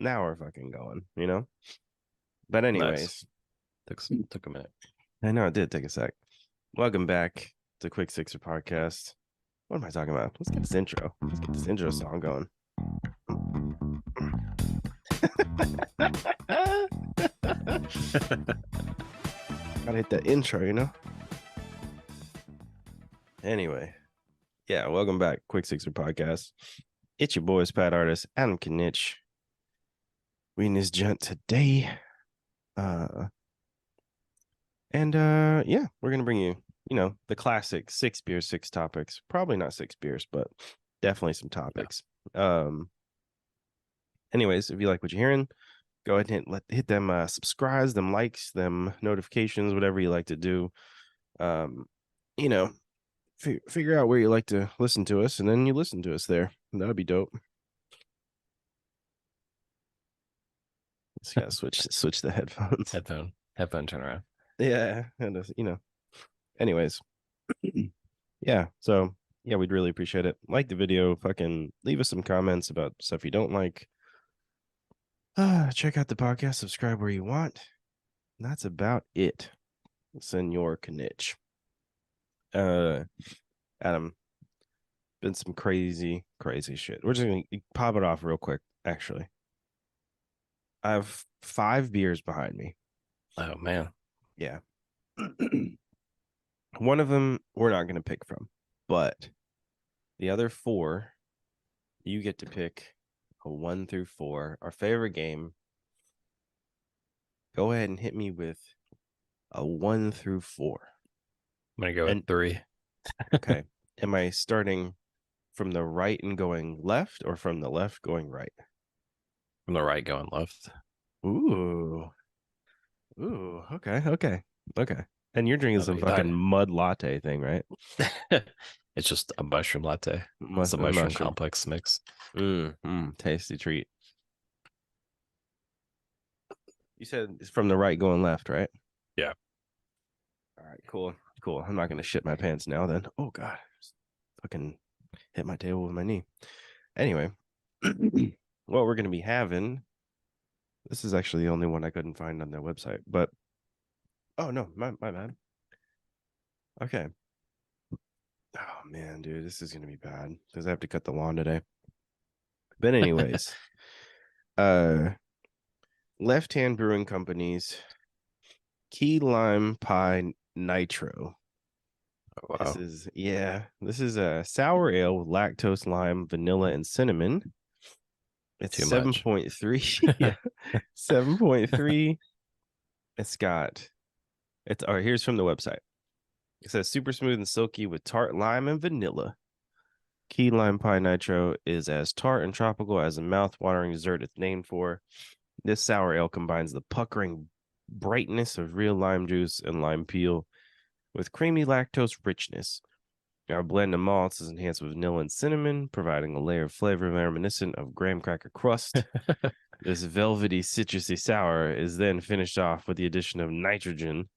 Now we're fucking going, you know? But Nice. anyways, Took a minute. I know it did take a sec. Welcome back to Quick Sixer Podcast. What am I talking about? Let's get this intro. Let's get this intro song going. Gotta hit that intro, you know? Anyway, yeah, welcome back, Quick Sixer Podcast. It's your boys, Pat Artist, Adam Knitch. We in this gent today. Yeah, we're gonna bring you, the classic 6 beers, 6 topics. Probably not 6 beers, but definitely some topics. Yeah. Anyways, if you like what you're hearing, go ahead and hit them subscribes, them likes, them notifications, whatever you like to do. Figure out where you like to listen to us, and then you listen to us there. That'd be dope. Just gotta switch the headphones. Headphone turnaround. Yeah, and anyways, yeah. So yeah, we'd really appreciate it. Like the video, fucking leave us some comments about stuff you don't like. Check out the podcast, subscribe where you want. And that's about it. Senor Knitch. Adam, been some crazy shit. We're just gonna pop it off real quick, actually. I have 5 beers behind me. Oh man. Yeah. One of them we're not gonna pick from, but the other 4, you get to pick a 1 through 4. Our favorite game. Go ahead and hit me with a 1 through 4. I'm gonna go with 3. Okay. Am I starting from the right and going left, or from the left going right? From the right going left. Ooh. Okay. And you're drinking some fucking mud latte thing, right? It's just a mushroom latte. It's a mushroom complex mix. Tasty treat. You said it's from the right going left, right? Yeah. All right, cool. I'm not gonna shit my pants now then. Oh god. Fucking hit my table with my knee. Anyway, what we're gonna be having. This is actually the only one I couldn't find on their website, but oh no, my bad. Okay. Oh man, dude, this is gonna be bad because I have to cut the lawn today. But anyways, Left Hand Brewing Company's Key Lime Pie Nitro. Oh, wow. This is a sour ale with lactose, lime, vanilla, and cinnamon. It's 7.3. Yeah, 7.3. Here's from the website. It says super smooth and silky with tart lime and vanilla. Key Lime Pie Nitro is as tart and tropical as a mouth-watering dessert it's named for. This sour ale combines the puckering brightness of real lime juice and lime peel with creamy lactose richness. Our blend of malts is enhanced with vanilla and cinnamon, providing a layer of flavor reminiscent of graham cracker crust. This velvety, citrusy sour is then finished off with the addition of nitrogen.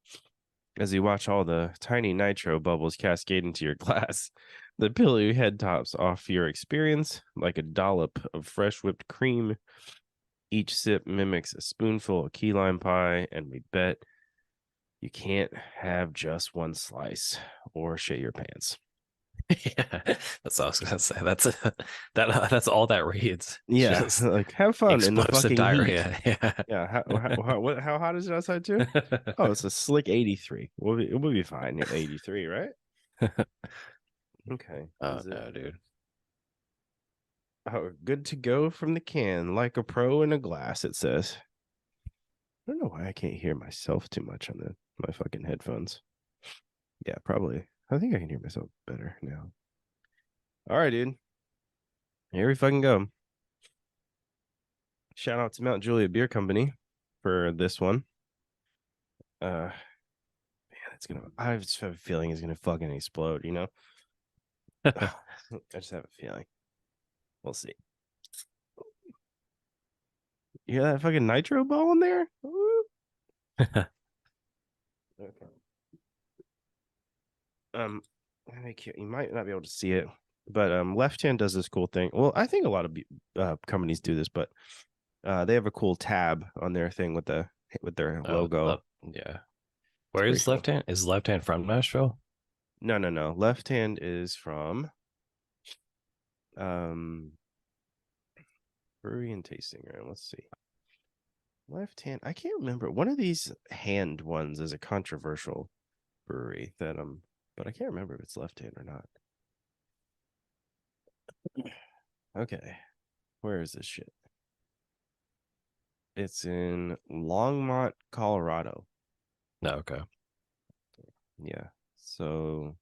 As you watch all the tiny nitro bubbles cascade into your glass, the pillowy head tops off your experience like a dollop of fresh whipped cream. Each sip mimics a spoonful of key lime pie, and we bet you can't have just one slice or shit your pants. Yeah, that's what I was gonna say. That's all that reads. Yeah, just like have fun in the fucking diarrhea. heat. Yeah. How hot is it outside too? Oh, it's a slick 83. We'll be fine. 83, right? Okay. Oh no, dude. Oh, good to go from the can, like a pro in a glass. It says. I don't know why I can't hear myself too much on my fucking headphones. Yeah, probably. I think I can hear myself better now. All right, dude. Here we fucking go. Shout out to Mount Juliet Beer Company for this one. Man, I just have a feeling it's gonna fucking explode, you know? I just have a feeling. We'll see. You hear that fucking nitro ball in there? Okay. You might not be able to see it, but Left Hand does this cool thing. Well, I think a lot of companies do this, but They have a cool tab on their thing with their logo. Yeah. It's Where pretty is cool. left hand? Is left hand from Nashville? No, no, no. Left Hand is from um brewery and tasting room. Let's see. Left Hand. I can't remember. One of these hand ones is a controversial brewery that but I can't remember if it's Left Hand or not. Okay. Where is this shit? It's in Longmont, Colorado. No, okay. Yeah. So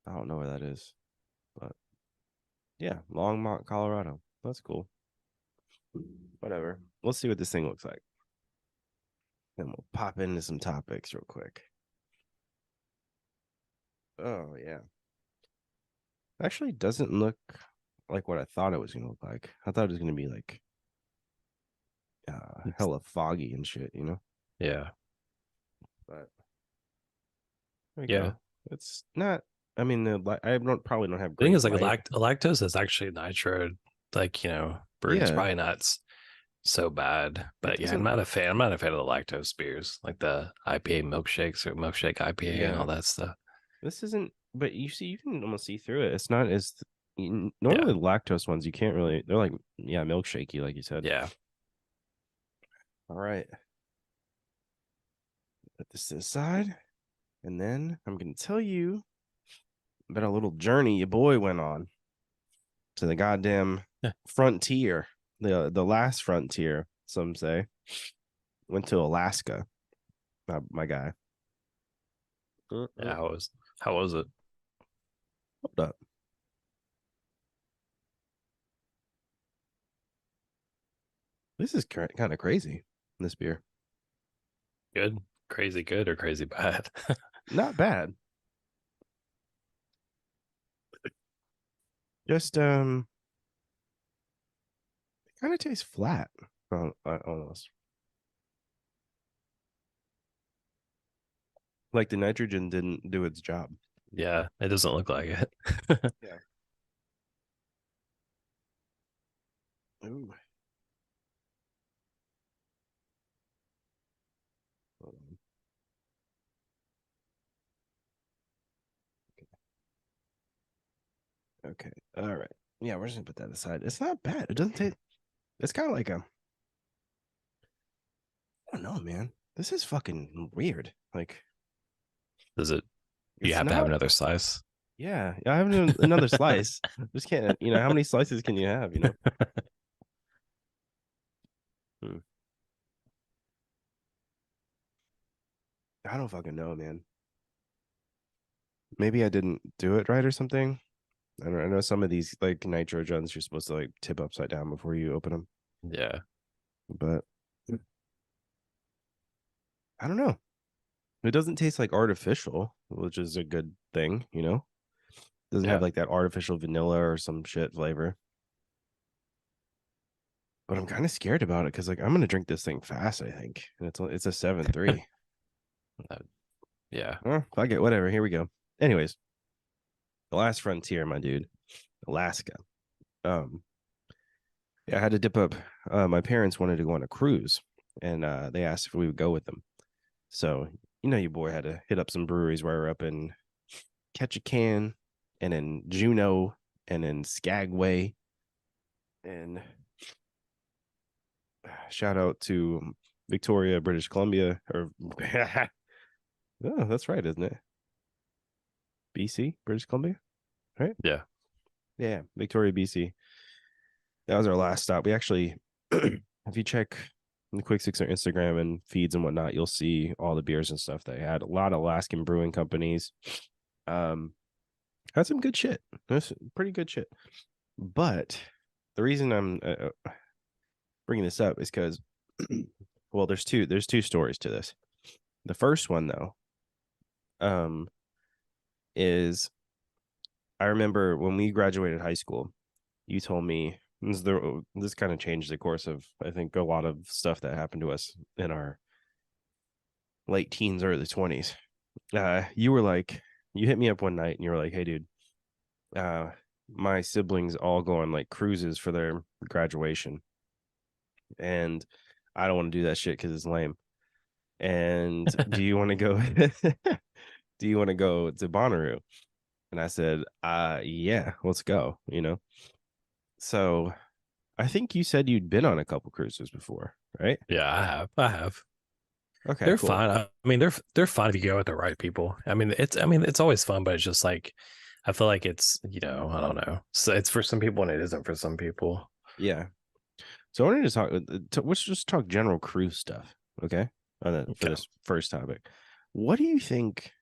I don't know where that is, but yeah, Longmont, Colorado. That's cool. Whatever. Let's see what this thing looks like. Then we'll pop into some topics real quick. Oh yeah. Actually doesn't look like what I thought it was gonna look like. I thought it was gonna be like hella foggy and shit, you know? Yeah. But there we Yeah. go. It's not I mean I don't probably don't have The thing great is like light. lactose is actually nitro, like, brewed. It's Yeah. probably not so bad. It But yeah, I'm doesn't not a fan. I'm not a fan of the lactose beers, like the IPA milkshakes or milkshake IPA and yeah. all that stuff. This isn't but you see you can almost see through it. It's not as Yeah. normally the lactose ones you can't really they're like yeah, milkshakey, like you said. Yeah. All right. Put this to the side. And then I'm gonna tell you about a little journey your boy went on to the goddamn Yeah. frontier, the last frontier. Some say went to Alaska. My guy. Yeah. How was it? Hold up. This is kind of crazy. This beer, Good? Crazy good or crazy bad? not bad. Just it kind of tastes flat. Almost like the nitrogen didn't do its job. Yeah, it doesn't look like it. Yeah. Ooh. Hold on. Okay. All right. Yeah, we're just gonna put that aside. It's not bad. It doesn't taste. It's kind of like a. I don't know, man. This is fucking weird. Like Does it? You it's have to have not. another slice. Yeah, I have another slice. Just can't. You know how many slices can you have? You know. Hmm. I don't fucking know, man. Maybe I didn't do it right or something. I know some of these like nitrogens you're supposed to like tip upside down before you open them, Yeah. but I don't know. It doesn't taste like artificial, which is a good thing, you know. Doesn't have Yeah. like that artificial vanilla or some shit flavor. But I'm kind of scared about it because like I'm gonna drink this thing fast. I think and it's a 7.3. Uh, yeah. Fuck it, whatever. Here we go. Anyways, the last frontier, my dude, Alaska. Um, yeah, I had to dip up. My parents wanted to go on a cruise, and they asked if we would go with them. So you know, your boy had to hit up some breweries where we're up in Ketchikan, and in Juneau, and in Skagway, and shout out to Victoria, British Columbia, or oh, that's right, isn't it? BC, British Columbia, right? Yeah. Yeah, Victoria, BC. That was our last stop. We actually, if you check the Quick Sixer Instagram and feeds and whatnot, you'll see all the beers and stuff they had. A lot of Alaskan brewing companies. Um, had some good shit. That's pretty good shit. But the reason I'm bringing this up is because, well, there's two stories to this. The first one though, is I remember when we graduated high school, you told me this kind of changed the course of I think a lot of stuff that happened to us in our late teens, early 20s. You were like, you hit me up one night and you were like, hey, dude, my siblings all go on like cruises for their graduation, and I don't want to do that shit because it's lame. And do you want to go? Do you want to go to Bonnaroo? And I said, yeah, let's go. So I think you said you'd been on a couple cruises before, right? Yeah, I have. Okay, They're cool. fine. I mean, they're fine if you go with the right people. I mean, it's always fun, but it's just like I feel like it's, I don't know. So it's for some people and it isn't for some people. Yeah. So I wanted to talk. Let's just talk general cruise stuff, okay? For Okay. this first topic, what do you think?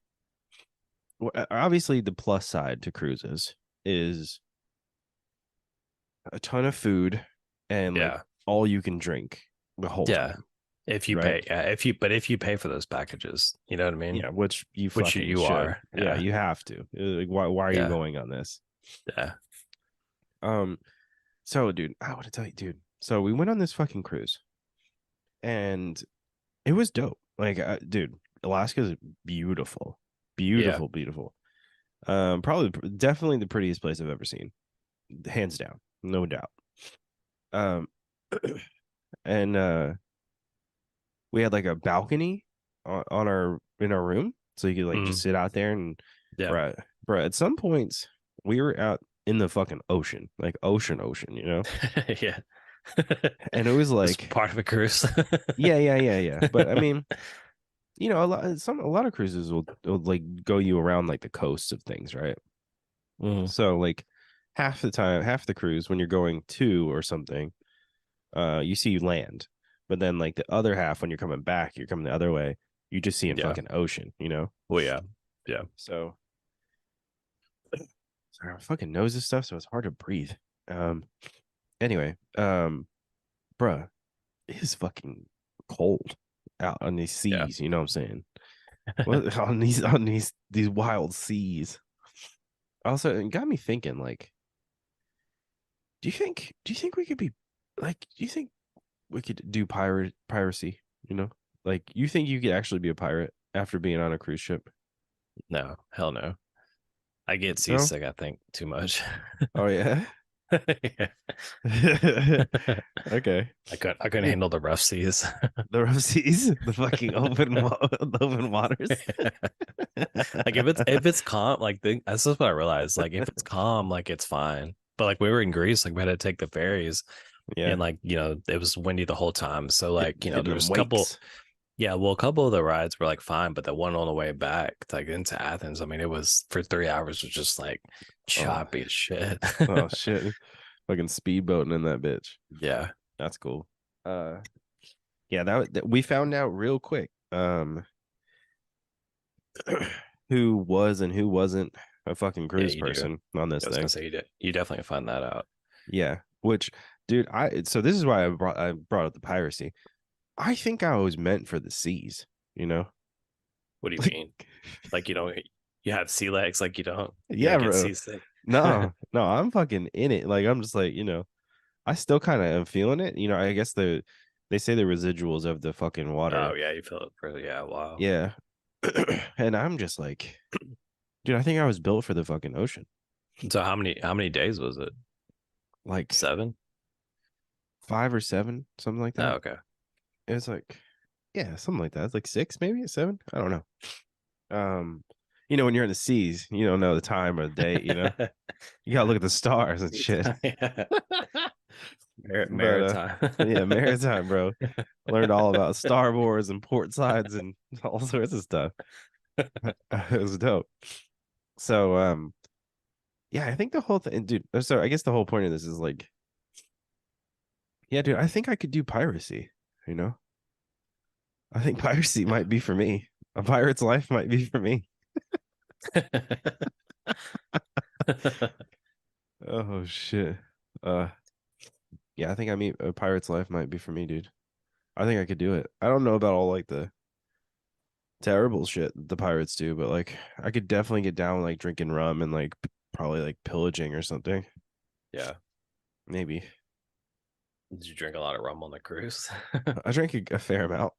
Obviously, the plus side to cruises is a ton of food and like Yeah. all you can drink the whole Yeah. time, If you right? pay, yeah, if you pay for those packages, you know what I mean? Yeah, which you Which fucking you should. are. Yeah, Yeah. you have to. Like, why are you Yeah. going on this? Yeah. Um, so dude, I want to tell you, dude. So we went on this fucking cruise and it was dope. Like, dude, Alaska's beautiful, Yeah. beautiful, beautiful. Definitely the prettiest place I've ever seen, hands down, no doubt. Um, and we had like a balcony on our in our room, so you could like just Mm, sit out there and, yeah. bruh. At some points, we were out in the fucking ocean, like ocean, Yeah. and it was It's like, part of a cruise. yeah. But I mean, a lot of cruises will like go you around like the coasts of things, right? Mm, So like half the time, half the cruise when you're going to or something, you see land, but then like the other half when you're coming back, you're coming the other way, you just see in yeah. fucking ocean. Well, yeah. Yeah. So sorry, my fucking nose and stuff, so it's hard to breathe. Um, anyway, bruh, it is fucking cold out on these Yeah. seas. You know what I'm saying? What on these wild seas. Also, it got me thinking, like, do you think we could be like, do you think we could do piracy? Like, you think you could actually be a pirate after being on a cruise ship? No, hell no. I get No? seasick, I think, too much. Oh yeah. Yeah. Okay. I couldn't Dude, handle the rough seas. the rough seas, the fucking the open waters. Like if it's calm, like that's just what I realized. Like if it's calm, like it's fine. But like we were in Greece, like we had to take the ferries, Yeah. and like it was windy the whole time. So like Hitting there them was a couple, wakes. yeah, well, a couple of the rides were like fine, but the one on the way back, like into Athens, I mean, it was for 3 hours was just like Oh, choppy as shit. oh shit. Fucking speedboating in that bitch. Yeah, That's cool. Uh yeah, that we found out real quick. Who was and who wasn't a fucking yeah, cruise you do. person on this I was gonna thing. say you definitely find that out. Yeah. Which, dude, so this is why I brought up the piracy. I think I was meant for the seas, you know? What do you Like, mean? Like you have sea legs, like you yeah, don't get bro. seasick. No, no, I'm fucking in it. Like, I'm just like, I still kind of am feeling it. I guess they say the residuals of the fucking Oh water. yeah, you feel it for yeah, wow. Yeah. And I'm just like, dude, I think I was built for the fucking ocean. So how many days was it? Like 7? 5 or 7, something like Oh, that. okay. It was like, yeah, something like that. It's like 6, maybe 7. I don't know. Um, when you're in the seas, you don't know the time or the date. You gotta look at the stars and shit. Yeah. But Maritime. yeah, maritime, bro. I learned all about starboards and port sides and all sorts of stuff. It was dope. So yeah, I think the whole thing, dude. So I guess the whole point of this is like, yeah, dude, I think I could do piracy, you know? I think piracy Yeah. might be for me. A pirate's life might be for me. Oh shit. Uh yeah, I think a pirate's life might be for me, dude. I think I could do it. I don't know about all like the terrible shit the pirates do, but like I could definitely get down with like drinking rum and like probably like pillaging or something. Yeah. Maybe. Did you drink a lot of rum on the cruise? I drank a fair amount.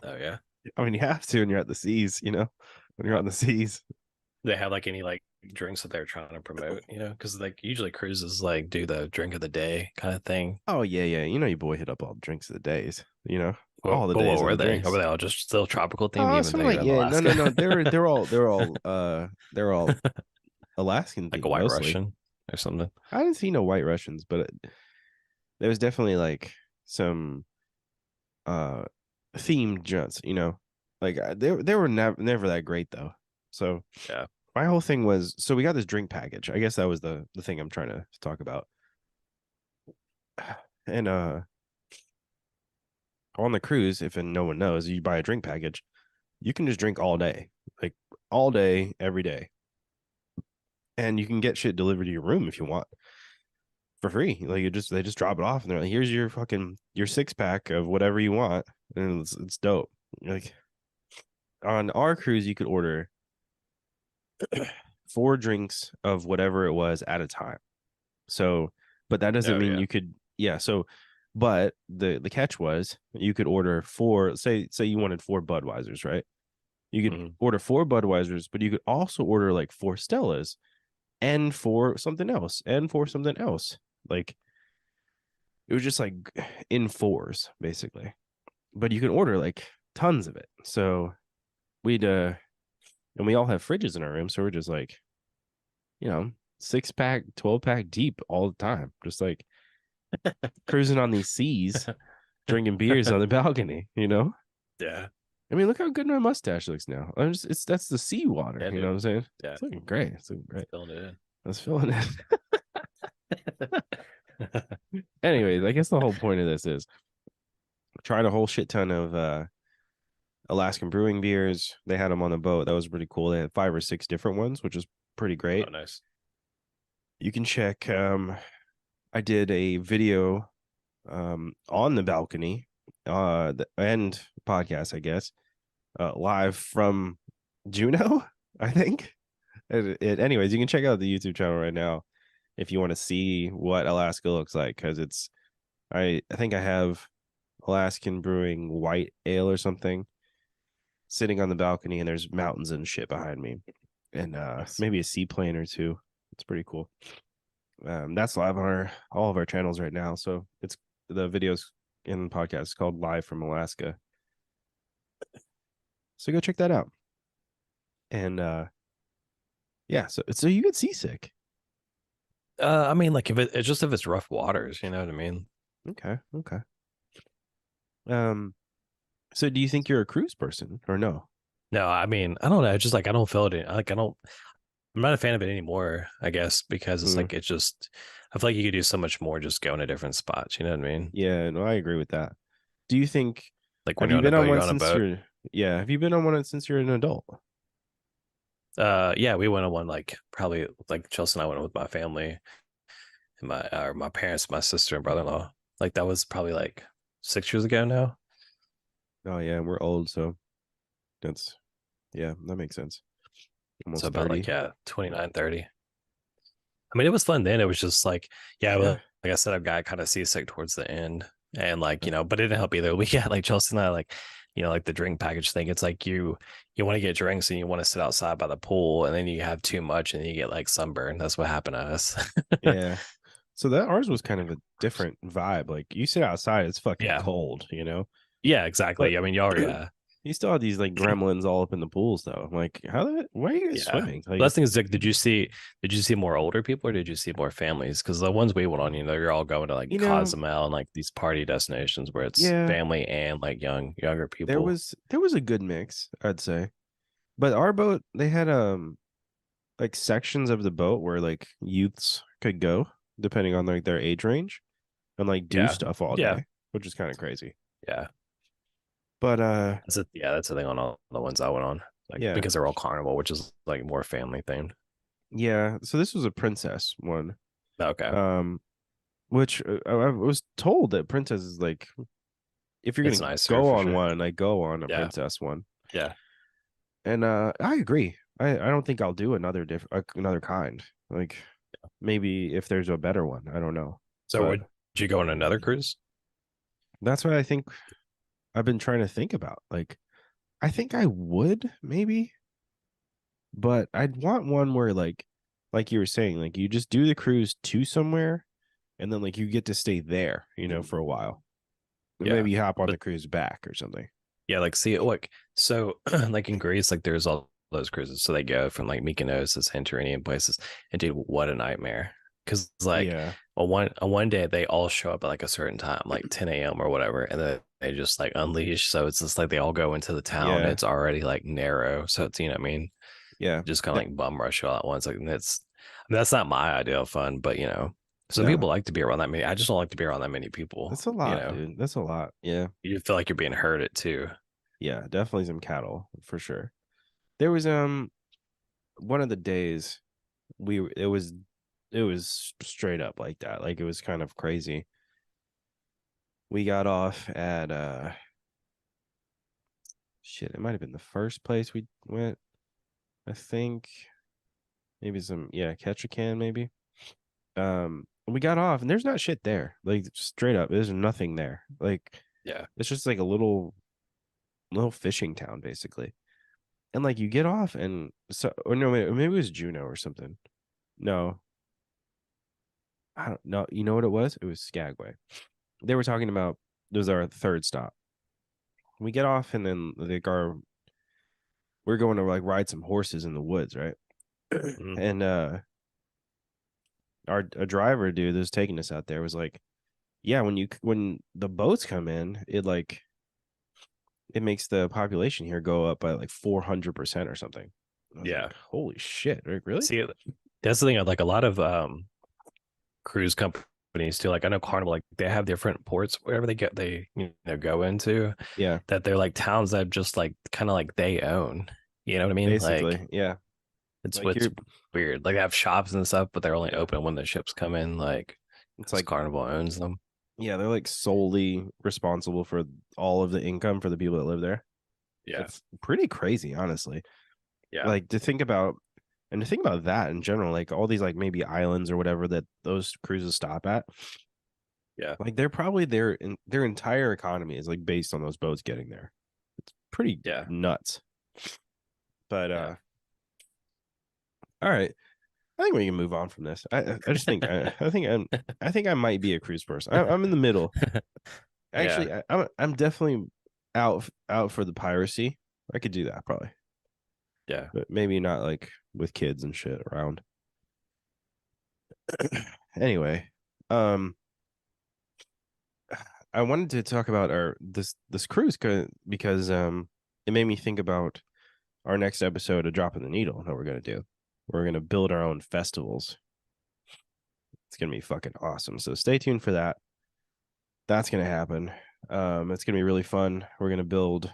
Oh yeah. I mean, you have to when you're at the seas, when you're on the seas. they have like any like drinks that they're trying to promote, because like usually cruises like do the drink of the day kind of thing. Oh yeah, yeah. You know your boy hit up all the drinks of the days. Well, All the but what days of were the they? Or drinks. were they all just still tropical themed, even Some though like you're in yeah, no, no, Alaska? no. They're all Alaskan Like a themed White mostly. Russian or something. I didn't see no White Russians, but there was definitely like some uh themed junts. Like they were never that great though. So Yeah. my whole thing was so we got this drink package. I guess that was the thing I'm trying to talk about. And on the cruise, if no one knows, you buy a drink package, you can just drink all day, like all day, every day, and you can get shit delivered to your room if you want for free. Like they just drop it off, and they're like, "Here's your 6-pack of whatever you want," and it's dope. Like on our cruise, you could order 4 drinks of whatever it was at a time. So, but that doesn't Oh mean yeah. you could, yeah. So, but the catch was you could order four. Say you wanted 4 Budweisers, right? You could Mhm. order 4 Budweisers, but you could also order like 4 Stellas and for something else and for something else. Like it was just like in fours basically, but you can order like tons of it. So we'd and we all have fridges in our room, so we're just like 6-pack, 12-pack deep all the time, just like cruising on these seas, drinking beers on the balcony. Yeah. I mean, look how good my mustache looks now. That's the sea water. Yeah, You know what dude. I'm saying? Yeah. It's looking great. It's looking great. Filling it I was feeling it. in. Anyways, I guess the whole point of this is tried a whole shit ton of Alaskan brewing beers. They had them on the boat. That was pretty cool. They had 5 or 6 different ones, which is pretty Oh, great. nice. You can check. I did a video on the balcony and podcast, I guess, live from Juneau, I think. Anyways, you can check out the YouTube channel right now if you want to see what Alaska looks like, because I think I have Alaskan Brewing white ale or something sitting on the balcony, and there's mountains and shit behind me, and Nice. maybe a seaplane or two. It's pretty cool. That's live on all of our channels right now. So it's the videos in the podcast called Live from Alaska. So go check that out. And yeah, so you get seasick. I mean, like if it's rough waters, you know what I mean? Okay, okay. So do you think you're a cruise person or no? No, I mean, I don't know. It's just like I don't feel it. Like I'm not a fan of it anymore, I guess, because it's Mm, like I feel like you could do so much more just going to different spots. You know what I mean? yeah, no, I agree with that. Do you think Like when have you're you on a been boat, on you're one on a since boat. you're yeah, have you been on one since you're an adult? Yeah, we went on one like probably like Chelsea and I went with my family and my parents, my sister and brother-in-law. Like that was probably like 6 years ago now. Oh yeah, we're old, so that's yeah, that makes sense. So Almost about 30. like, yeah, 29, 30. I mean, it was fun then. It was just like, yeah, Yeah. well, like I said, I've got kind of seasick towards the end. And like, Yeah. but it didn't help either. We got like Chelsea and I like, like the drink package thing. It's like you want to get drinks and you want to sit outside by the pool and then you have too much and you get like sunburn. That's what happened to us. Yeah. So that ours was kind of a different vibe. Like you sit outside, it's fucking Yeah. cold. Yeah, But exactly. I mean, y'all, yeah. you still have these like gremlins all up in the pools though. I'm like, why are you guys Yeah. swimming? Like Last thing is, like, did you see more older people or did you see more families? Because the ones we went on, you're all going to like you know, Cozumel and like these party destinations where it's yeah, family and like younger there people. was there was a good mix, I'd say. But our boat, they had like sections of the boat where like youths could go depending on like their age range and like do Yeah. stuff all Yeah. day, which is kind of crazy. Yeah. But That's the thing on all the ones I went on. Like yeah. because they're all carnival, which is like more family themed. Yeah, so this was a princess one. Okay. Um which I was told that princess is like if you're It's going to nicer go for on sure. one, like go on a Yeah. princess one. Yeah. And I agree. I don't think I'll do another kind. Like maybe if there's a better one, I don't know. So But would you go on another cruise? that's what I think I've been trying to think about. Like I think I would maybe. But I'd want one where like you were saying, like you just do the cruise to somewhere and then like you get to stay there, for a while. And Yeah. maybe you hop on But the cruise back or something. yeah, like see like so like in Greece, like there's all those cruises. So they go from like Mykonos to Santorini and places. And dude, what a nightmare. Cause like Yeah. on one day they all show up at like a certain time, like 10 a.m. or whatever, and then they just like unleash. So it's just like they all go into the town and Yeah. it's already like narrow. So it's what I mean, Yeah. just kind of That, like bum rush all at once. Like that's not my idea of fun, but some no, people like to be around that many. I just don't like to be around that many people. that's a lot, dude. That's a lot. Yeah. You feel like you're being herded too. Yeah. Definitely some cattle for sure. There was one of the days it was straight up like that. Like it was kind of crazy. We got off at shit, it might have been the first place we went. I think maybe Ketchikan maybe. We got off and there's not shit there. Like straight up, there's nothing there. Like Yeah. it's just like a little fishing town basically. And like you get off and so or no, maybe it was Juneau or something. No, I don't know. You know what it was? It was Skagway. They were talking about it was our third stop. We get off and then we're going to like ride some horses in the woods, right? Mhm. And our a driver dude that was taking us out there was like, yeah, when the boats come in, it makes the population here go up by like 400% or something. I was Yeah. like, holy shit, like, really? See, that's the thing. Like a lot of cruise companies too. Like I know Carnival, like they have different ports wherever they go into Yeah, that they're like towns that just like kind of like they own. You know what I mean? Like basically, yeah. it's Like what's you're, weird. Like they have shops and stuff, but they're only yeah, open when the ships come in. Like it's because like, Carnival owns them. yeah, they're like solely responsible for all of the income for the people that live there. Yeah. It's pretty crazy, honestly. Yeah. Like to think about that in general, like all these like maybe islands or whatever that those cruises stop at, Yeah. like they're probably their entire economy is like based on those boats getting there. It's pretty Yeah. nuts. But Yeah. all right, I think we can move on from this. I just think I think I might be a cruise person. I'm in the middle. Yeah. Actually, I'm definitely out for the piracy. I could do that probably, Yeah. but maybe not like with kids and shit around. Anyway, um, I wanted to talk about our this cruise because it made me think about our next episode of Dropping the Needle that we're gonna do. We're gonna build our own festivals. It's gonna be fucking awesome. So stay tuned for that. That's gonna happen. It's gonna be really fun. We're gonna build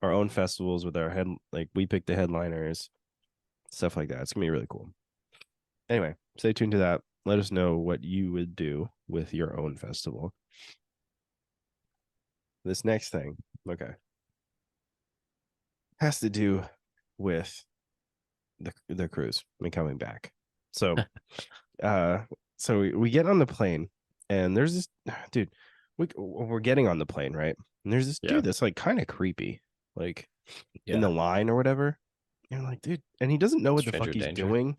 our own festivals with our head like we pick the headliners, stuff like that. It's gonna be really cool. Anyway, stay tuned to that. Let us know what you would do with your own festival. This next thing, okay, has to do with the cruise and coming back. So, uh, so we get on the plane, and there's this dude. We're getting on the plane, right? And there's this Yeah. dude that's like kind of creepy, like in the Yeah. line or whatever. You're like, dude, and he doesn't know what the fuck Stranger he's danger. doing.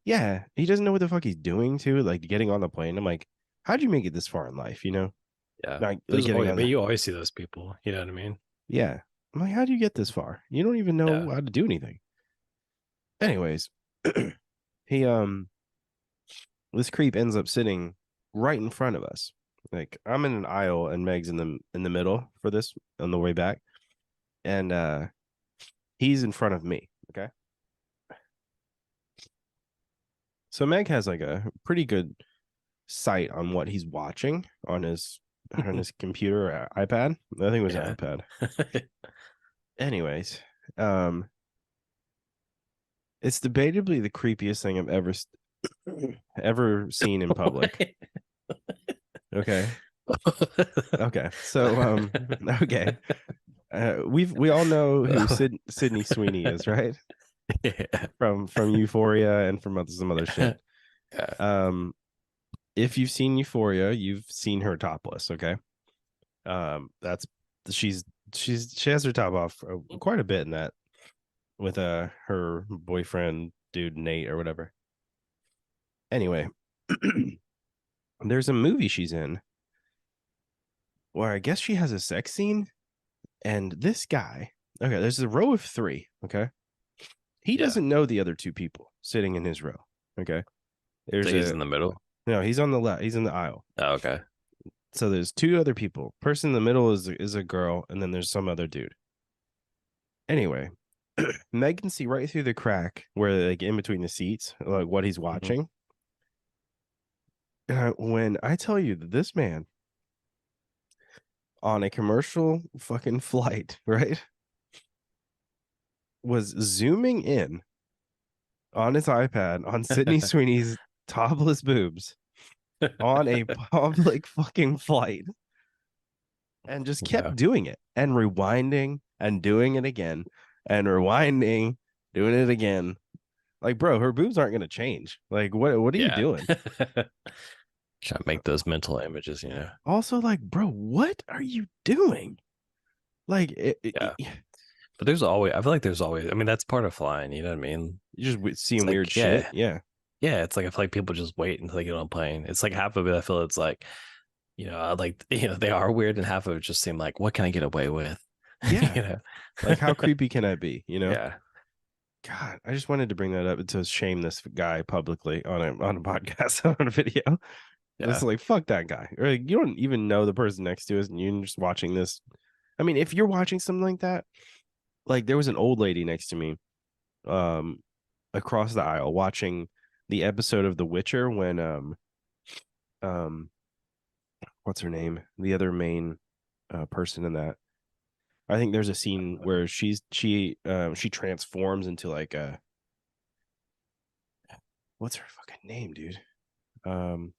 Yeah, he doesn't know what the fuck he's doing too. Like getting on the plane. I'm like, how'd you make it this far in life? Yeah. Like There's getting always, on but the you always see those people. You know what I mean? yeah. I'm like, how do you get this far? You don't even know Yeah. how to do anything. Anyways, he this creep ends up sitting right in front of us. Like I'm in an aisle and Meg's in the middle for this on the way back. And he's in front of me. Okay. So Meg has like a pretty good sight on what he's watching on his computer or iPad. I think it was an Yeah. iPad. Anyways, um it's debatably the creepiest thing I've ever seen in public. Okay. Okay. So okay. We all know who Sydney Sweeney is, right? Yeah. From Euphoria and from some other shit. Yeah. Um if you've seen Euphoria, you've seen her topless, okay? That's she's she has her top off quite a bit in that. with her boyfriend dude Nate or whatever. Anyway, there's a movie she's in where I guess she has a sex scene, and this guy. Okay, there's a row of three. Okay, he Yeah. doesn't know the other two people sitting in his row. Okay, So there's he's a in the middle. no. He's on the left. He's in the aisle. Oh, okay. So there's two other people. Person in the middle is a girl, and then there's some other dude. Anyway, Meg can see right through the crack where like in between the seats, like what he's Mhm. watching. When I tell you that this man on a commercial fucking flight, right, was zooming in on his iPad on Sydney Sweeney's topless boobs on a public fucking flight and just Yeah. kept doing it and rewinding and doing it again and rewinding, doing it again. Like, bro, her boobs aren't gonna change. Like, what are you Yeah. doing? Trying to make those mental images, you know. Also, like, bro, what are you doing? Like, Yeah. But there's always, I feel like there's always, I mean, that's part of flying, you know what I mean? you're just It's seeing weird like, shit. yeah, Yeah. yeah. It's like, I feel like people just wait until they get on a plane. It's like half of it, I feel it's like, like, they are weird, and half of it just seem like, what can I get away with? Yeah. You know? Like, how creepy can I be? You know? Yeah. God, I just wanted to bring that up to shame this guy publicly on a podcast on a video. It's Yeah. like fuck that guy. Or like, you don't even know the person next to us, and you're just watching this. I mean, if you're watching something like that, like there was an old lady next to me, um, across the aisle watching the episode of The Witcher when um what's her name? The other main person in that. I think there's a scene where she transforms into like a what's her fucking name, dude? Um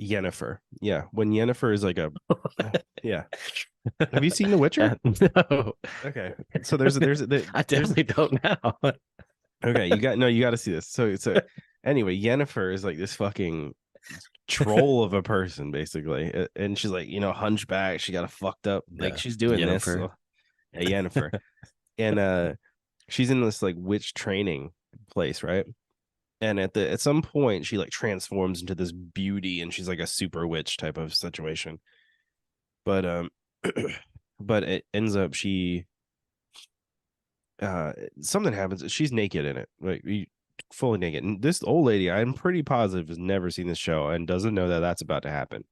Yennefer. Yeah, when Yennefer is like a yeah. Have you seen The Witcher? No. Okay, so there's I definitely don't know. okay, you got to see this. So anyway, Yennefer is like this fucking troll of a person basically, and she's like hunchback. She got a fucked up like Yeah. she's doing this. Yennefer. So, yeah, Yennefer, and she's in this like witch training place, right? And at some point she like transforms into this beauty, and she's like a super witch type of situation. But but it ends up she something happens. She's naked in it, like fully naked. And this old lady, I'm pretty positive, has never seen this show and doesn't know that that's about to happen.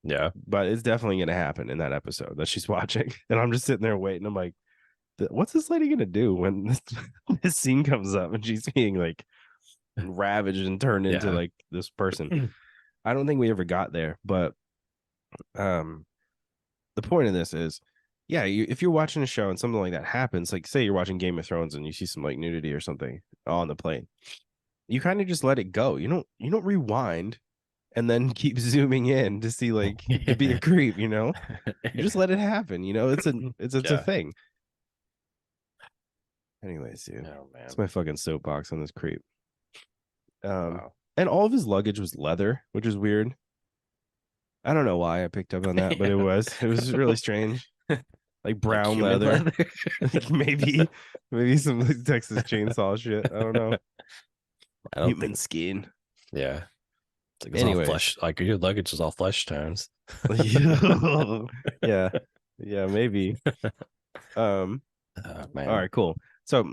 Yeah. But it's definitely going to happen in that episode that she's watching. And I'm just sitting there waiting. I'm like, what's this lady going to do when this scene comes up and she's being like ravaged and turned into Yeah. like this person? I don't think we ever got there, but the point of this is, yeah, if you're watching a show and something like that happens, like say you're watching Game of Thrones and you see some like nudity or something on the plane, you kind of just let it go. You don't rewind and then keep zooming in to see like to be a creep. You just let it happen. It's a Yeah. thing. Anyways, dude, Oh man. it's my fucking soapbox on this creep. Wow. And all of his luggage was leather, which is weird. I don't know why I picked up on that, but it was really strange. Like brown human leather. Like maybe some like Texas chainsaw shit. I don't know. I don't Human think. skin. Yeah. It's like it's all Anyways. flesh. Like your luggage is all flesh tones. Yeah. Yeah, maybe. Oh, man. All right, cool. So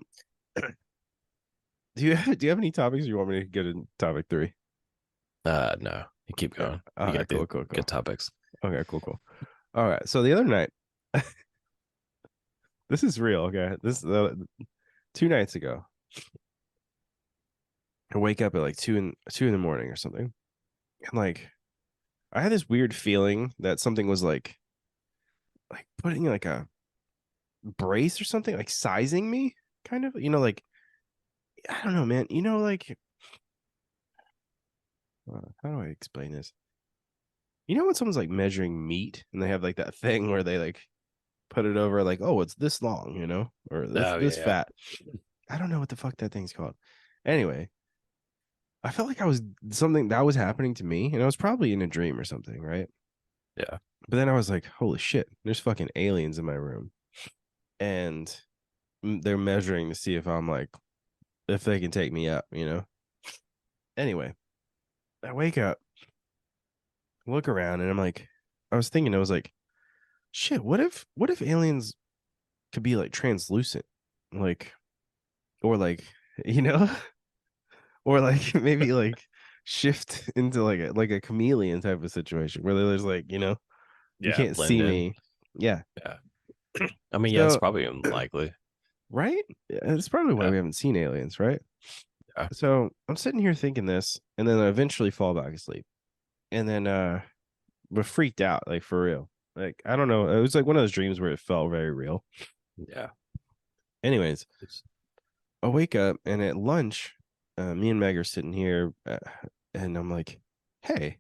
do you have any topics you want me to get in topic 3? No. You keep going. All You right, got the cool. good topics. Okay, cool. All right. So the other night, this is real, okay? This 2 nights ago. I wake up at like 2 in the morning or something. And like I had this weird feeling that something was like putting like a brace or something, like sizing me, kind of, like I don't know, man. Like how do I explain this? When someone's like measuring meat and they have like that thing where they like put it over like, oh, it's this long, or this yeah. fat. I don't know what the fuck that thing's called. Anyway, I felt like something that was happening to me, and I was probably in a dream or something, right? Yeah. But then I was like, holy shit, there's fucking aliens in my room. And they're measuring to see if I'm like if they can take me up, you know. Anyway, I wake up, look around, and I'm like, I was thinking, I was like, shit, what if aliens could be like translucent, like, or like, you know, or like maybe like shift into like a chameleon type of situation where there's like, you know, you Yeah, can't blend see in. me. Yeah. Yeah. I mean, yeah, it's So probably unlikely. right, it's probably why Yeah. we haven't seen aliens, right? Yeah. So I'm sitting here thinking this, and then I eventually fall back asleep, and then but freaked out, like for real. Like I don't know, it was like one of those dreams where it felt very real. Yeah. Anyways, It's I wake up and at lunch, me and Meg are sitting here, and I'm like, "Hey,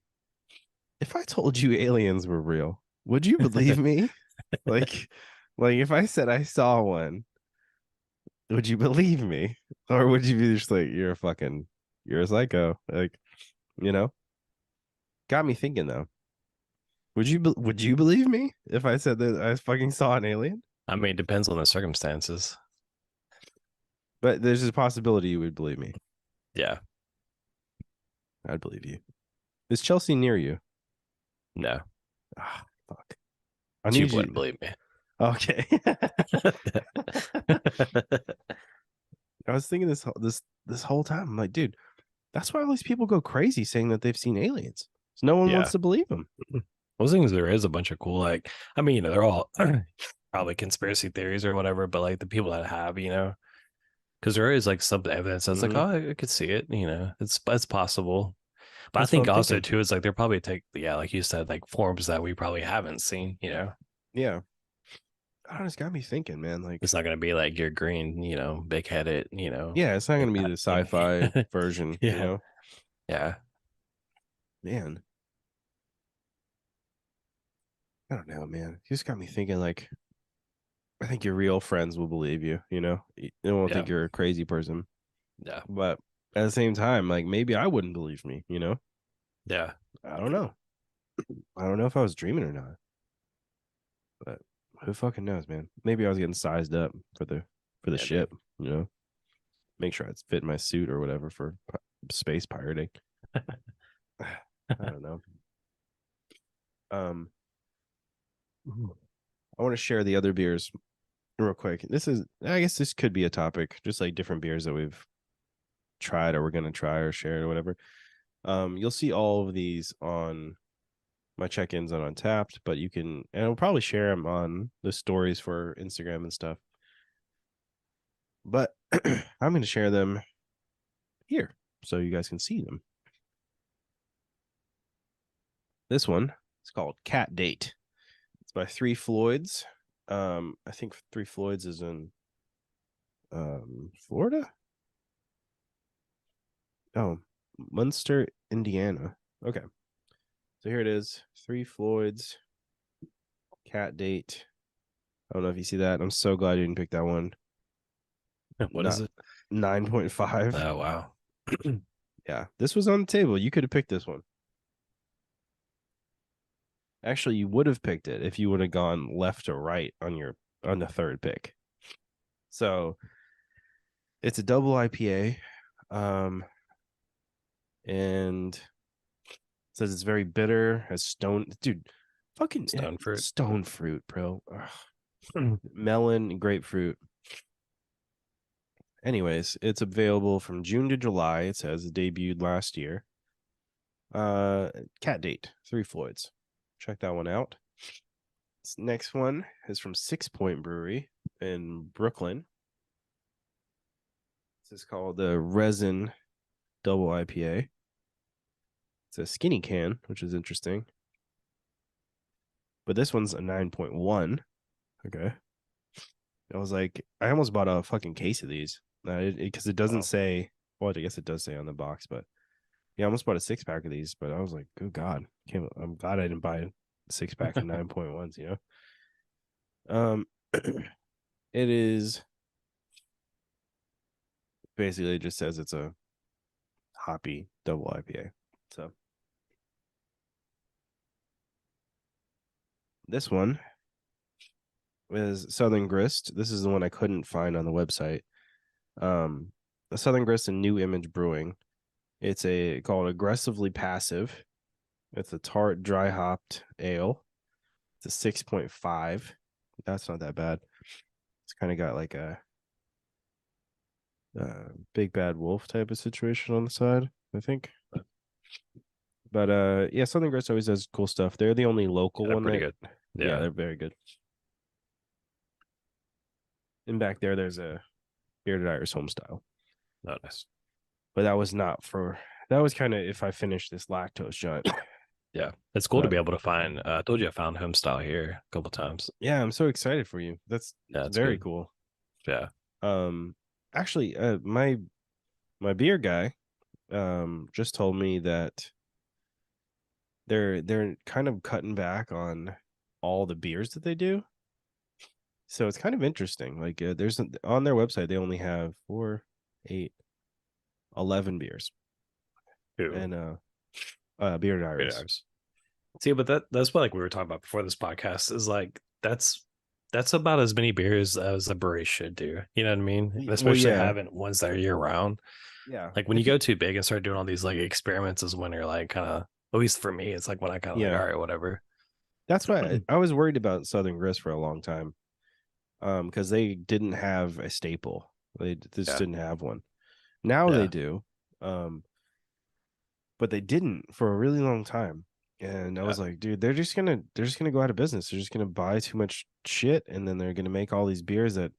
if I told you aliens were real, would you believe me? like, like if I said I saw one, would you believe me, or would you be just like you're a psycho? Like, you know?" Got me thinking though. Would you believe me if I said that I fucking saw an alien? I mean, it depends on the circumstances. But there's a possibility you would believe me. Yeah. I'd believe you. Is Chelsea near you? No. Ah, fuck. I She need wouldn't you. believe me. Okay. I was thinking this whole time. I'm like, dude, that's why all these people go crazy saying that they've seen aliens. So no one wants Yeah. to believe them. Those things there is a bunch of cool, like, I mean, they're all probably conspiracy theories or whatever, but like the people that have, because there is like some evidence that's like, Hmm. oh, I could see it, it's possible. But I That's what think I'm also thinking. too, it's like they're probably take, yeah, like you said, like forms that we probably haven't seen. Yeah. Oh, it's got me thinking, man. It's Like, not gonna be like you're green, big headed, yeah, it's not like gonna be that the thing. sci-fi version, you Yeah. know? Yeah. Man, I don't know, man. It just got me thinking, like, I think your real friends will believe you, you know? They won't Yeah. think you're a crazy person. Yeah. But at the same time, like maybe I wouldn't believe me, you know? Yeah. I don't know. I don't know if I was dreaming or not, but who fucking knows, man? Maybe I was getting sized up for the Yeah, dude. ship, you know? Make sure it's fit in my suit or whatever for space pirating. I don't know. Um, I want to share the other beers real quick. I guess this could be a topic, just like different beers that we've tried or we're gonna try or share or whatever. You'll see all of these on my check-ins on Untapped, but you can, and I'll probably share them on the stories for Instagram and stuff. But I'm going to share them here so you guys can see them. This one is called Cat Date. It's by Three Floyds. I think Three Floyds is in Florida. Oh, Munster, Indiana. Okay, so here it is. Three Floyds Cat Date. I don't know if you see that. I'm so glad you didn't pick that one. What is Not it? 9.5. Oh wow. Yeah, this was on the table. You could have picked this one. Actually, you would have picked it if you would have gone left or right on the third pick. So it's a double IPA, and it says it's very bitter, has dude, fucking Stone fruit. stone fruit, bro. Melon and grapefruit. Anyways, it's available from June to July. It says it debuted last year. Cat Date, Three Floyds. Check that one out. This next one is from Six Point Brewery in Brooklyn. This is called the Resin Double IPA. It's a skinny can, which is interesting. But this one's a 9.1. Okay. I was like, I almost bought a fucking case of these because it doesn't Oh. say, well, I guess it does say on the box, but yeah, I almost bought a 6-pack of these, but I was like, good God. I'm glad I didn't buy a 6-pack of 9.1s, you know? It is basically it just says it's a hoppy double IPA. So this one is Southern Grist. This is the one I couldn't find on the website. The Southern Grist and New Image Brewing. It's called Aggressively Passive. It's a tart, dry hopped ale. It's a 6.5. That's not that bad. It's kind of got like a big bad wolf type of situation on the side, I think. But yeah, Southern Grist always does cool stuff. They're the only local They're one pretty that, good. yeah, they're very good. And back there's a Bearded Iris Homestyle. Oh, nice. But that was not for, that was kind of if I finish this lactose joint. Yeah, it's cool to But be able to find. I told you I found Homestyle here a couple times. yeah, I'm so excited for you. That's Yeah, it's very good. cool. Yeah, Actually, my beer guy just told me that they're kind of cutting back on all the beers that they do. So it's kind of interesting. Like there's on their website they only have 4, 8, 11 beers Ooh, and Bearded great Iris. hours. See, but that's what like we were talking about before this podcast is like that's about as many beers as a brewery should do. You know what I mean? And Well, especially yeah, having ones that are year round. yeah. Like when you go too big and start doing all these like experiments is when you're like kind of, at least for me, it's like when I kind of like, Yeah, all right, whatever. that's why I was worried about Southern Grist for a long time. Because they didn't have a staple. They just Yeah. didn't have one. Now they Yeah. do. But they didn't for a really long time. And I Yeah. was like, dude, they're just gonna go out of business. They're just gonna buy too much shit, and then they're gonna make all these beers that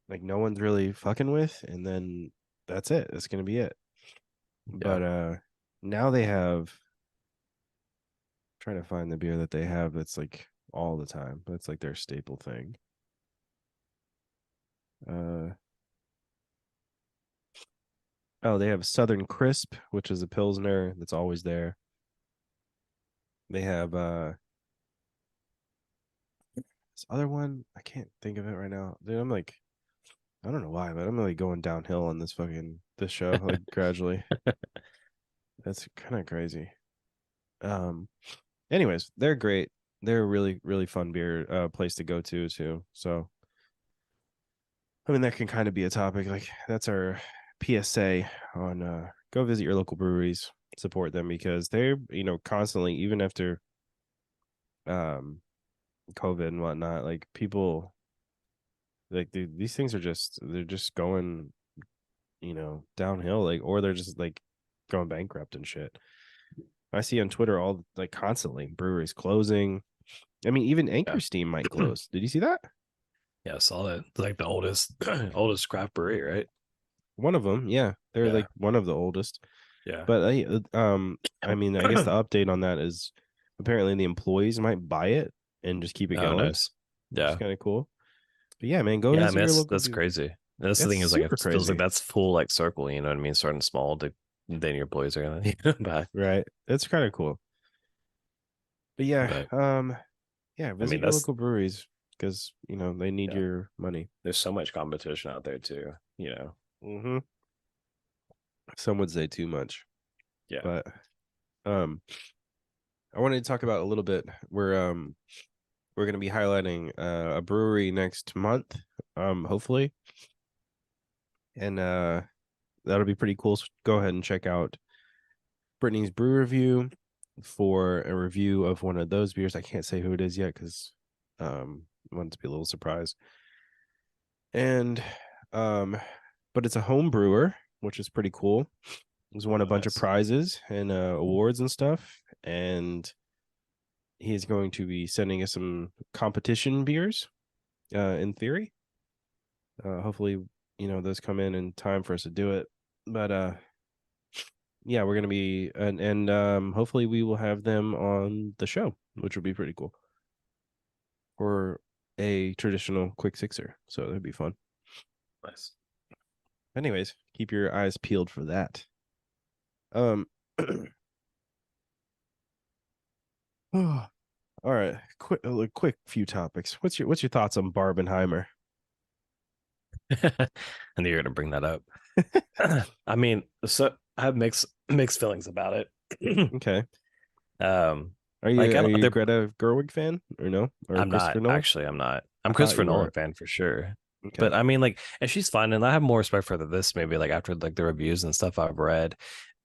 like no one's really fucking with, and then that's it. That's gonna be it. Yeah. But now they have, trying to find the beer that they have that's like all the time. That's like their staple thing. Uh oh, they have Southern Crisp, which is a Pilsner that's always there. They have this other one. I can't think of it right now. Dude, I'm like, I don't know why, but I'm really going downhill on this show, like gradually. That's kind of crazy. Um, anyways, they're great. They're a really, really fun beer place to go to too. So I mean that can kind of be a topic. Like that's our PSA on go visit your local breweries, support them because they're, constantly, even after um COVID and whatnot, like people like these things they're just going, downhill, like, or they're just like going bankrupt and shit. I see on Twitter all like constantly breweries closing. I mean, even Yeah. Anchor Steam might close. Did you see that? Yeah. I saw that. It's like the oldest, oldest craft brewery, right? One of them, yeah, they're Yeah. like one of the oldest. Yeah. But I mean, I guess the update on that is apparently the employees might buy it and just keep it Oh, going. nice. It's Yeah. kind of cool. But yeah, man, go Yeah. I visit mean, your local. that's crazy. That's the That's thing is like, super it feels like crazy, that's full like circle, you know what I mean? Starting small to then your employees are gonna buy. right? It's kind of cool. But yeah, But yeah, I visit mean, your that's, local breweries because they need yeah, your money. there's so much competition out there too, you know? Mm-hmm. Some would say too much, Yeah. but um, I wanted to talk about a little bit. We're going to be highlighting a brewery next month, hopefully, and that'll be pretty cool. So go ahead and check out Brittany's Brew Review for a review of one of those beers. I can't say who it is yet because I want it to be a little surprise. And but it's a home brewer, which is pretty cool. He's won a bunch of Nice. prizes and awards and stuff, and he's going to be sending us some competition beers, in theory. Hopefully, those come in time for us to do it. But yeah, we're gonna be and hopefully we will have them on the show, which would be pretty cool. Or a traditional quick sixer, so it'd be fun. Nice. Anyways, keep your eyes peeled for that. Um. All right, quick few topics. What's your thoughts on Barbenheimer? I knew you were gonna bring that up. I mean, so I have mixed feelings about it. Okay. um, Are Like you I are don't, you a they're, Greta Gerwig fan or no? Or I'm not Christopher Nolan? actually. I'm not. I I'm thought Christopher you Nolan were. fan for sure. Okay. But I mean, like, and she's fine, and I have more respect for this movie. Like after like the reviews and stuff I've read,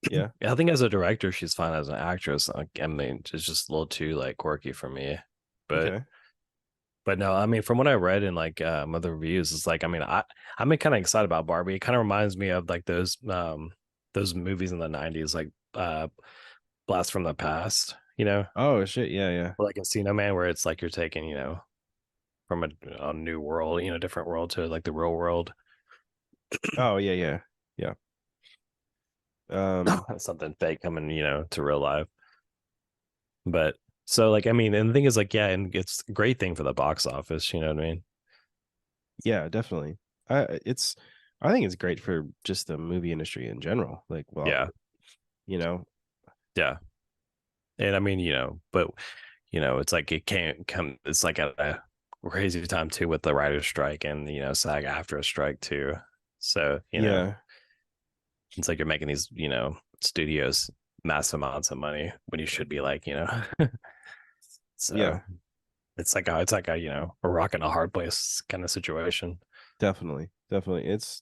Yeah. I think as a director, she's fine. As an actress, like, I mean, it's just a little too like quirky for me. But Okay. no, I mean, from what I read in like other reviews, it's like, I mean, I'm kind of excited about Barbie. It kind of reminds me of like those movies in the '90s, like Blast from the Past, Oh shit. Yeah, yeah. or like Encino Man, where it's like you're taking, from a new world, different world to like the real world. Oh yeah, yeah. Yeah. Um Something fake coming, to real life. But so like, I mean, and the thing is like, yeah, and it's a great thing for the box office, you know what I mean? yeah, definitely. I think it's great for just the movie industry in general. Like, well, Yeah. you know, Yeah. And I mean, but it's like it can't come, it's like at a crazy time too with the writer's strike and SAG after a strike too. So, yeah, it's like you're making these, studios massive amounts of money when you should be like, so yeah, it's like a rock and a hard place kind of situation. definitely. Definitely. It's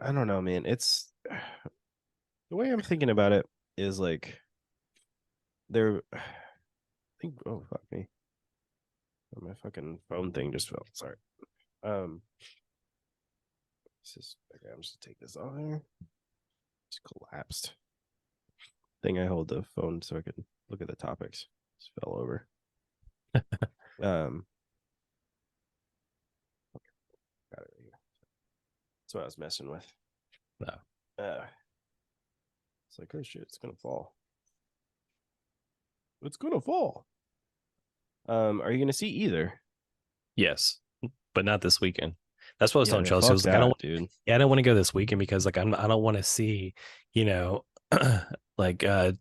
I don't know, man. It's the way I'm thinking about it is like there I think oh fuck me. My fucking phone thing just fell. Sorry. Um this is okay, I'm just gonna take this off there. It's collapsed. Thing I hold the phone so I can look at the topics. Just fell over. Um got it right here. That's what I was messing with. No. It's like, oh shit, it's gonna fall. It's gonna fall. Are you gonna see either? Yes, but not this weekend. That's what I was telling Yeah, Chelsea. I fuck was like, I don't, that, dude. yeah, I don't want to go this weekend because like I don't want to see, you know, like a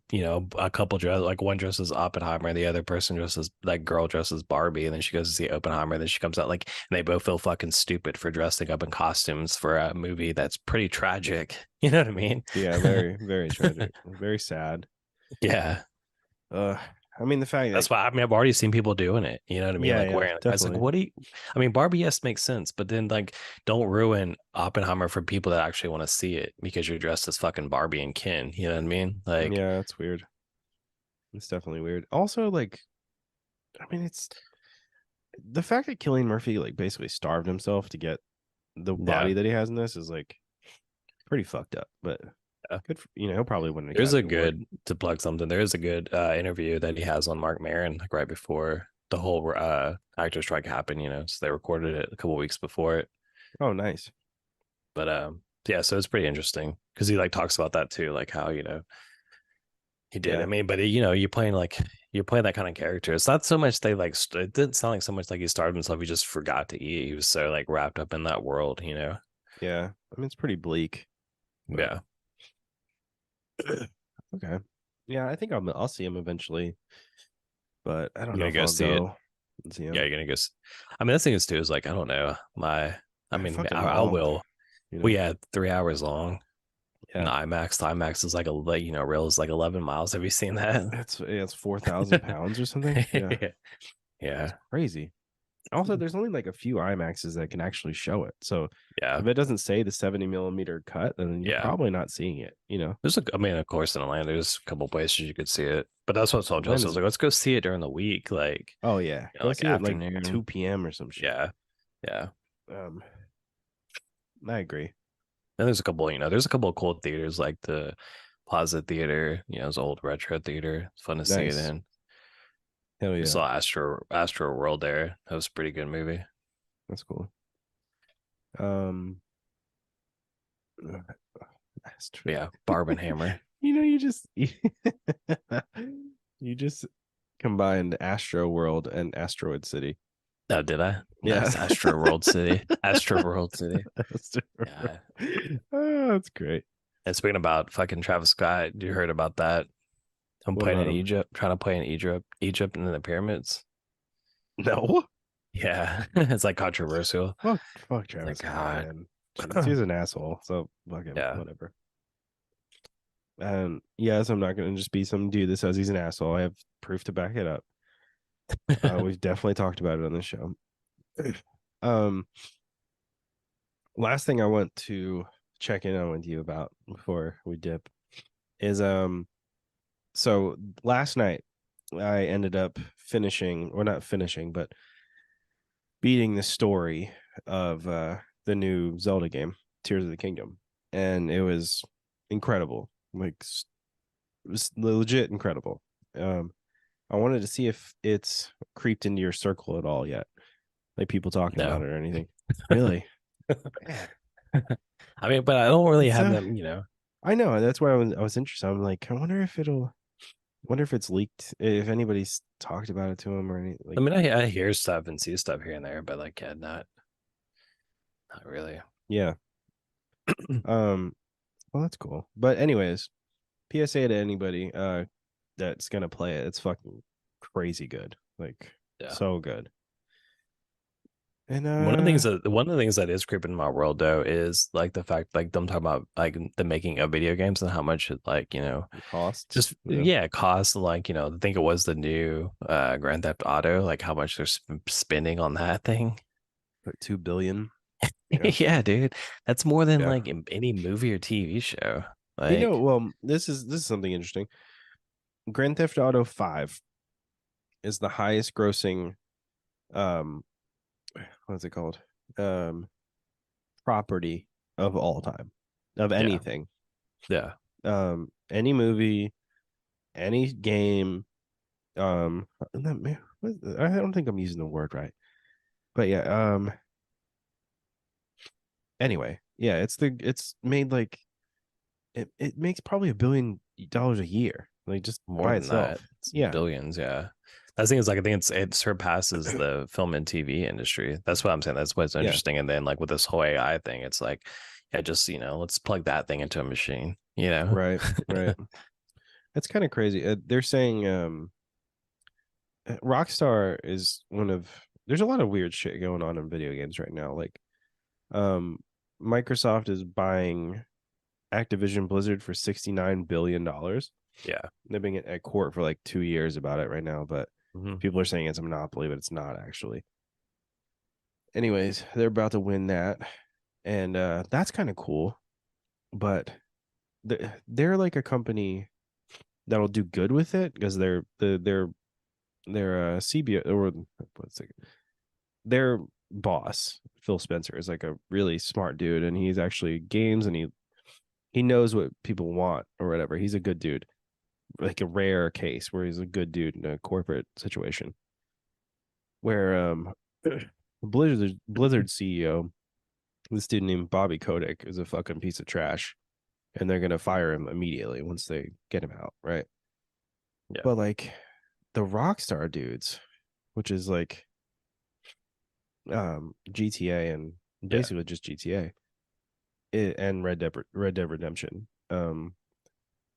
couple dress, like one dresses Oppenheimer, the other person dresses, like girl dresses Barbie, and then she goes to see Oppenheimer, and then she comes out like, and they both feel fucking stupid for dressing up in costumes for a movie that's pretty tragic. You know what I mean? Yeah, very, very tragic. Very sad. Yeah. Uh I mean the fact that That's why, I mean, I've already seen people doing it. You know what I mean? yeah, Like yeah, wearing. I was like, definitely. what do you? I mean, Barbie, yes, makes sense, but then like, don't ruin Oppenheimer for people that actually want to see it because you're dressed as fucking Barbie and Ken. You know what I mean? Like, Yeah, it's weird. It's definitely weird. Also, like, I mean, it's the fact that Killian Murphy like basically starved himself to get the yeah, body that he has in this is like pretty fucked up. But yeah. good for, he'll probably win an There's a Academy Award. good to plug something. There is a good interview that he has on Mark Maron, like right before the whole actor strike happened. So they recorded it a couple weeks before it. Oh, nice. But yeah, so it's pretty interesting because he like talks about that too, like how he did. I Yeah. mean, but you're playing that kind of character. It's not so much they like. It didn't sound like so much like he starved himself. He just forgot to eat. He was so like wrapped up in that world. Yeah. I mean, it's pretty bleak, but Yeah, okay. Yeah, I think I'll see him eventually, but I don't you're know gonna if go I'll see it. go and see Yeah, him. you're gonna go. I mean, the thing is too is like I don't know. I They're mean, fucking I long, will. you Well, know. yeah, 3 hours long. And Yeah. IMAX is like rail is like 11 miles. Have you seen that? It's 4,000 pounds or something. Yeah. It's Yeah, crazy. Also, there's only like a few IMAXs that can actually show it. So yeah, if it doesn't say the 70 millimeter cut, then you're yeah. probably not seeing it. I mean, of course, in Atlanta, there's a couple places you could see it, but that's what I told Chelsea. I was Atlanta's like, let's go see it during the week, like, oh yeah. Go like see it like afternoon. 2 p.m. or some shit. Yeah, yeah. Um, I agree. And there's a couple of cool theaters like the Plaza Theater. It's old retro theater. It's fun to see it Nice. in. Hell We yeah. saw Astro World there. That was a pretty good movie. That's cool. Um But yeah, Barb and Hammer. you just you just combined Astro World and Asteroid City. Oh, did I? Yeah. Nice. Astro World City. Astro World City. Yeah. Oh, that's great. And speaking about fucking Travis Scott, you heard about that? I'm What playing about in him? Egypt, trying to play in Egypt and in the pyramids. No. Yeah. It's like controversial. Fuck Like, Travis Scott, God. man. Jeez, he's an asshole. So fuck him. Yeah. Whatever. Yes, I'm not gonna just be some dude that says he's an asshole. I have proof to back it up. We've definitely talked about it on this show. Um, last thing I want to check in on with you about before we dip is so last night I ended up finishing, or not finishing, but beating the story of the new Zelda game, Tears of the Kingdom, and it was incredible. Like it was legit incredible. Um, I wanted to see if it's creeped into your circle at all yet, like people talking about No. it or anything. Really? Man, I mean, but I don't really it's have them, you know. I know that's why I was interested. I'm like, I wonder if it's leaked, if anybody's talked about it to him or any I like. mean, I hear stuff and see stuff here and there, but like, yeah, not really. Yeah. Um. Well, that's cool. But anyways, PSA to anybody that's gonna play it. It's fucking crazy good. Like Yeah. so good. And One of the things that is creeping in my world though is like the fact like them talking about like the making of video games and how much it like, you know, costs. just yeah, it costs like, you know, I think it was the new Grand Theft Auto, like how much they're spending on that thing. Like 2 billion. Yeah. Yeah, dude. That's more than Yeah. like any movie or TV show. Like, Well, this is something interesting. Grand Theft Auto 5 is the highest grossing um what's it called? Um property of all time. Of yeah, anything. yeah. Any movie, any game, I don't think I'm using the word right. But yeah, anyway, yeah, it's made like it makes probably $1 billion a year, like just More by than that. itself. It's Yeah, billions, yeah. That thing is like I think it surpasses the film and TV industry. That's what I'm saying. That's what's yeah, interesting. And then like with this whole AI thing, it's like, yeah, just you know, let's plug that thing into a machine, you know? right, right. That's kind of crazy. They're saying Rockstar is one of there's a lot of weird shit going on in video games right now. Like um Microsoft is buying Activision Blizzard for $69 billion. Yeah. They've been at court for like 2 years about it right now, but Mhm. people are saying it's a monopoly, but it's not actually. Anyways, they're about to win that, and that's kind of cool. But they're like a company that'll do good with it because their CBO or what's it, their boss Phil Spencer is like a really smart dude, and he's actually games and he knows what people want or whatever. He's a good dude, like a rare case where he's a good dude in a corporate situation. Where Blizzard CEO, this dude named Bobby Kotick, is a fucking piece of trash, and they're gonna fire him immediately once they get him out, right? Yeah. But like the Rockstar dudes, which is like GTA and Yeah. basically just GTA and Red Dead Redemption,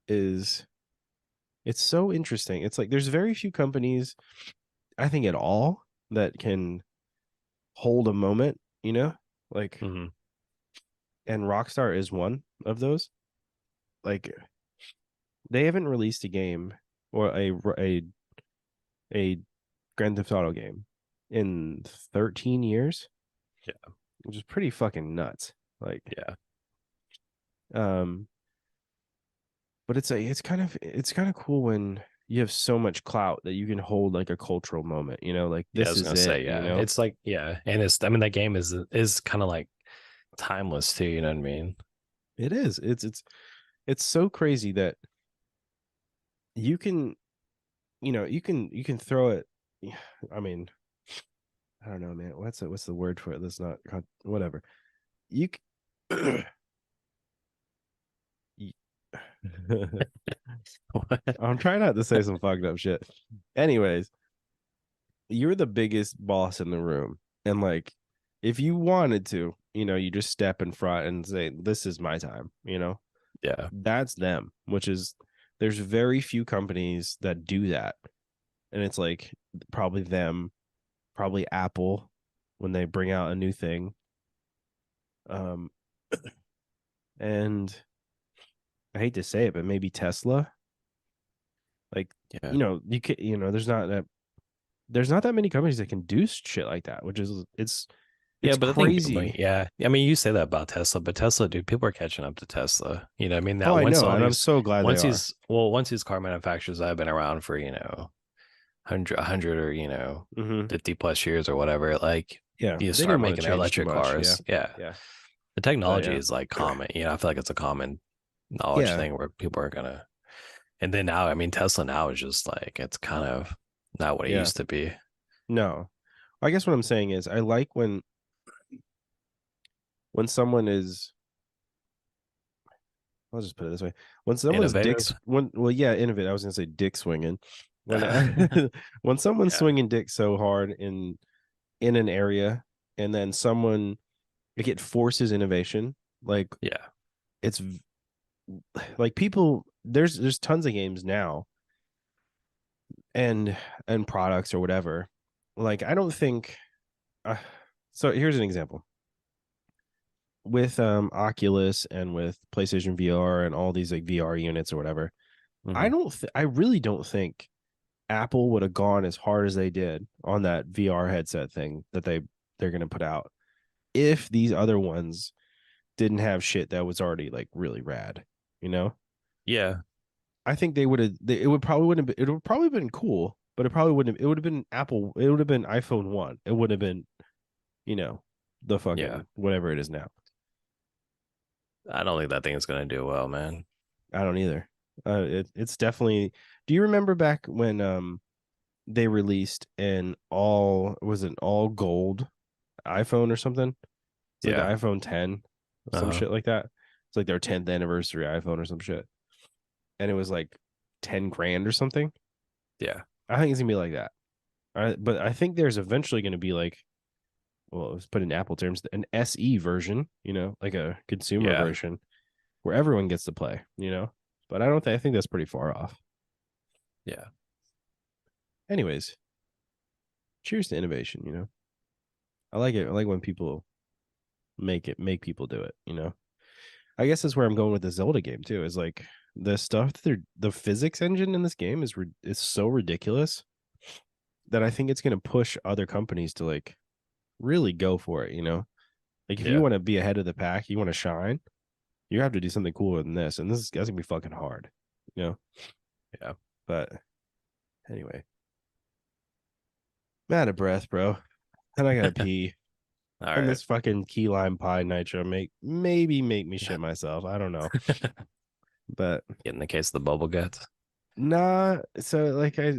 is it's so interesting. It's like there's very few companies, I think, at all that can hold a moment, like, Hmm. and Rockstar is one of those. Like they haven't released a game or a Grand Theft Auto game in 13 years, Yeah. which is pretty fucking nuts. Like, Yeah. um, but it's kind of cool when you have so much clout that you can hold like a cultural moment, like Yeah. I this was is gonna it, say, yeah. It's like, yeah. And it's I mean that game is kind of like timeless too, you know what I mean? It is. It's so crazy that you can, you can throw it. I mean, I don't know, man. What's the word for it? That's not whatever. You What? I'm trying not to say some fucked up shit. Anyways, you're the biggest boss in the room. And like, if you wanted to, you just step in front and say, this is my time. Yeah. That's them, which is, there's very few companies that do that. And it's like, probably them, probably Apple when they bring out a new thing. Um, and I hate to say it, but maybe Tesla. Like, Yeah. you can, there's not that many companies that can do shit like that, which is it's Yeah, but I think crazy. yeah. I mean, you say that about Tesla, but Tesla, dude, people are catching up to Tesla. You know, I mean, Oh, that I once know, all and I'm these, so glad they are. once these car manufacturers that have been around for, 100 or, Hmm. 50 plus years or whatever, like Yeah, you they start didn't want to making their change too electric much. Yeah, cars. Yeah. yeah, The but technology yeah, is like common. I feel like it's a common knowledge yeah, thing where people are gonna, and then now, I mean, Tesla now is just like, it's kind of not what it yeah. used to be. No, I guess what I'm saying is I like when someone is. I'll just put it this way: when someone's Innovative. well, yeah, innovative. I was gonna say dick swinging. When when someone's Yeah. swinging dick so hard in an area, and then someone like it forces innovation. Like Yeah. it's like people. There's tons of games now and products or whatever. Like I don't think. Uh, so here's an example with Oculus and with PlayStation VR and all these like VR units or whatever. Hmm. I really don't think Apple would have gone as hard as they did on that VR headset thing that they're going to put out if these other ones didn't have shit that was already like really rad, you know? Yeah. I think they would have it would probably wouldn't have been, it would probably been cool, but it probably wouldn't have, it would have been Apple, it would have been iPhone 1. It would have been, you know, the Yeah. fucking whatever it is now. I don't think that thing is gonna do well, man. I don't either. It's definitely. Do you remember back when they released an all gold iPhone or something? It's like the Yeah. iPhone 10, some Uh-huh. shit like that. It's like their 10th anniversary iPhone or some shit. And it was like 10 grand or something. Yeah. I think it's gonna be like that. But I think there's eventually gonna be like, well, let's put in Apple terms, an SE version, like a consumer Yeah. version where. Everyone gets to play. But I think that's pretty far off. Yeah. Anyways, cheers to innovation. I like it. I like when people make people do it. I guess that's where I'm going with the Zelda game too. Is like the stuff the physics engine in this game is so ridiculous that I think it's going to push other companies to like really go for it. Like if you Yeah. want to be ahead of the pack, you want to shine, you have to do something cooler than this, and that's gonna be fucking hard, you know. Yeah. But anyway, I'm out of breath, bro, and I gotta pee. All And right. this fucking key lime pie nitro maybe make me shit myself. I don't know, but In the case of the bubble guts. nah. So like I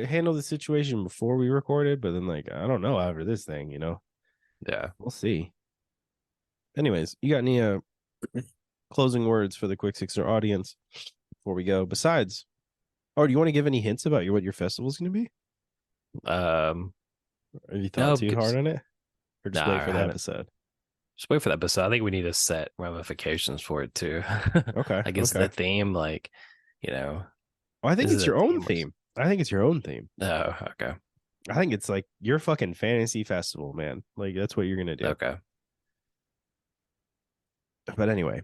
handled the situation before we recorded, but then like I don't know after this thing. Yeah. We'll see. Anyways, you got any closing words for the Quick Sixer audience before we go? Besides, do you want to give any hints about what your festival is going to be? Um, Have you thought no, too hard because on it, or just wait nah, for I the haven't. episode? Just wait for that. But so I think we need to set ramifications for it too. Okay, Like, is the okay. theme like, you know, Well, I think is it it's a your own theme or? theme. I think it's your own theme. Oh, okay. I think it's like your fucking fantasy festival, man. Like that's what you're gonna do. Okay. But anyway,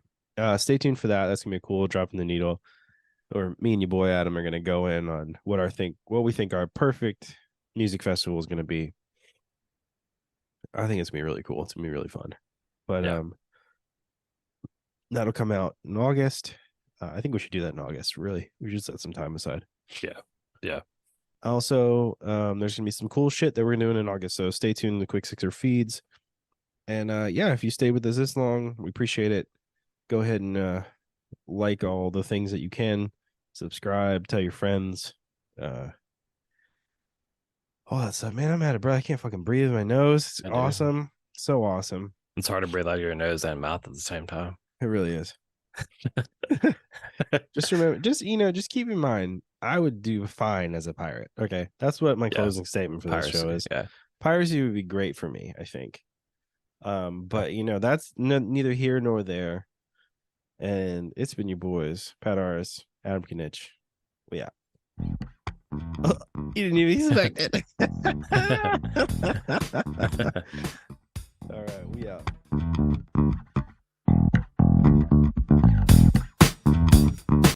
stay tuned for that. That's gonna be cool. Dropping the needle, or me and your boy Adam are gonna go in on what we think our perfect music festival is gonna be. I think it's gonna be really cool. It's gonna be really fun. But Yeah. that'll come out in August. I think we should do that in August. Really, we should set some time aside. Yeah. Yeah. Also, there's gonna be some cool shit that we're doing in August. So stay tuned to the Quick Sixer feeds. And yeah, if you stay with us this long, we appreciate it. Go ahead and like all the things that you can, subscribe, tell your friends, all that stuff. Man, I'm out of breath. I can't fucking breathe in my nose. It's I do. awesome. So awesome. It's hard to breathe out of your nose and mouth at the same time. It really is. Just remember, just keep in mind, I would do fine as a pirate. Okay. That's what my Yeah. closing statement for this show Piracy. is. Yeah. Piracy would be great for me, I think. But that's neither here nor there. And it's been your boys, Pat Aris, Adam Kinich. Yeah. You didn't even expect it. All right.